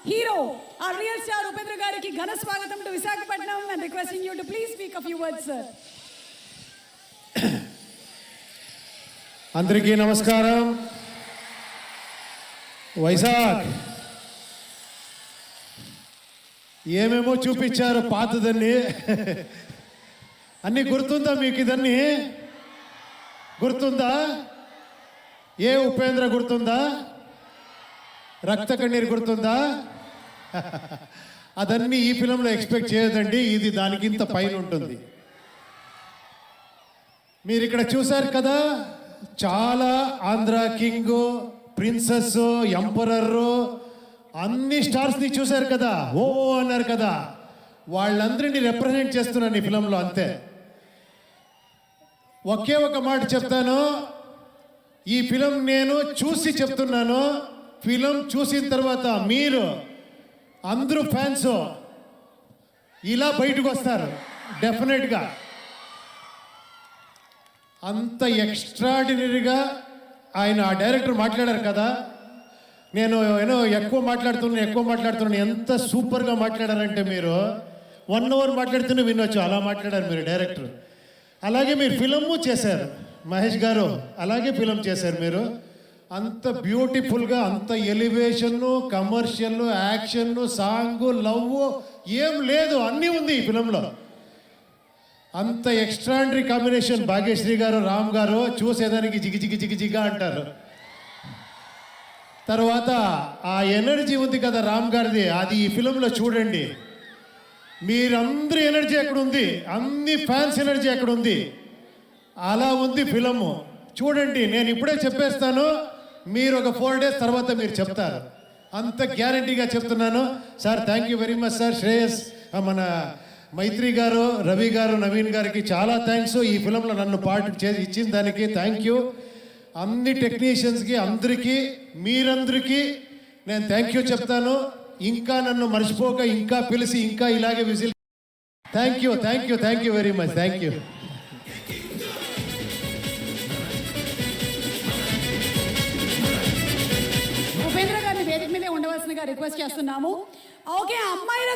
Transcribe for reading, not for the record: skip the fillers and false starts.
hero, our real star Upendra Gariki ghana swagatam to Visakhapatnam and requesting you to please speak a few words, sir. అందరికీ నమస్కారం. వైజాగ్ ఏమేమో చూపించారు పాతదన్నీ. అన్నీ గుర్తుందా మీకు? ఇదన్నీ గుర్తుందా? ఏ ఉపేంద్ర గుర్తుందా? రక్త కన్నీరు గుర్తుందా? అదన్నీ ఈ ఫిలంలో ఎక్స్పెక్ట్ చేయదండి. ఇది దానికింత పైన ఉంటుంది. మీరు ఇక్కడ చూశారు కదా, చాలా ఆంధ్ర కింగ్, ప్రిన్సెస్, ఎంపరర్ అన్ని స్టార్స్ని చూశారు కదా, ఓ అన్నారు కదా. వాళ్ళందరినీ రిప్రజెంట్ చేస్తున్నాను ఈ ఫిలంలో, అంతే. ఒకే ఒక మాట చెప్తాను, ఈ ఫిలం నేను చూసి చెప్తున్నాను. ఫిలం చూసిన తర్వాత మీరు అందరూ ఫ్యాన్స్ ఇలా బయటకు వస్తారు డెఫినెట్గా. అంత ఎక్స్ట్రాడినరీగా ఆయన ఆ డైరెక్టర్ మాట్లాడారు కదా. నేను ఎక్కువ మాట్లాడుతున్నాను. ఎంత సూపర్గా మాట్లాడారంటే మీరు 1 అవర్ మాట్లాడుతూనే వినొచ్చు, అలా మాట్లాడారు మీరు డైరెక్టర్. అలాగే మీరు ఫిలము చేశారు మహేష్ గారు, అలాగే ఫిలం చేశారు మీరు. అంత బ్యూటిఫుల్గా, అంత ఎలివేషన్ను, కమర్షియల్, యాక్షన్, సాంగ్, లవ్ ఏం లేదు, అన్నీ ఉంది ఈ ఫిలంలో. అంత ఎక్స్ట్రాడినరీ కాంబినేషన్. భాగ్యశ్రీ గారు, రామ్ గారు చూసేదానికి జిగిజిగా అంటారు. తర్వాత ఆ ఎనర్జీ ఉంది కదా రామ్ గారిది, అది ఈ ఫిలంలో చూడండి. మీరందరి ఎనర్జీ ఎక్కడ ఉంది, అన్ని ఫ్యాన్స్ ఎనర్జీ ఎక్కడ ఉంది, అలా ఉంది ఫిలము. చూడండి, నేను ఇప్పుడే చెప్పేస్తాను, మీరు ఒక 4 days తర్వాత మీరు చెప్తారు. అంత గ్యారంటీగా చెప్తున్నాను. Sir thank you very much sir. Shreyas, మన మైత్రి గారు, రవి గారు, నవీన్ గారికి చాలా థ్యాంక్స్. ఈ ఫిలంలో నన్ను పార్ట్ ఇచ్చిన దానికి థ్యాంక్ యూ. అన్ని టెక్నీషియన్స్కి, అందరికీ, మీరందరికీ నేను థ్యాంక్ యూ చెప్తాను. ఇంకా నన్ను మర్చిపోక, ఇంకా పిలిచి, ఇంకా ఇలాగే whistle. Thank you very much. Thank you. Upendra గారిని వేదిక మీదే ఉండవలసిందిగా రిక్వెస్ట్ చేస్తున్నాము. ఓకే, అమ్మాయిల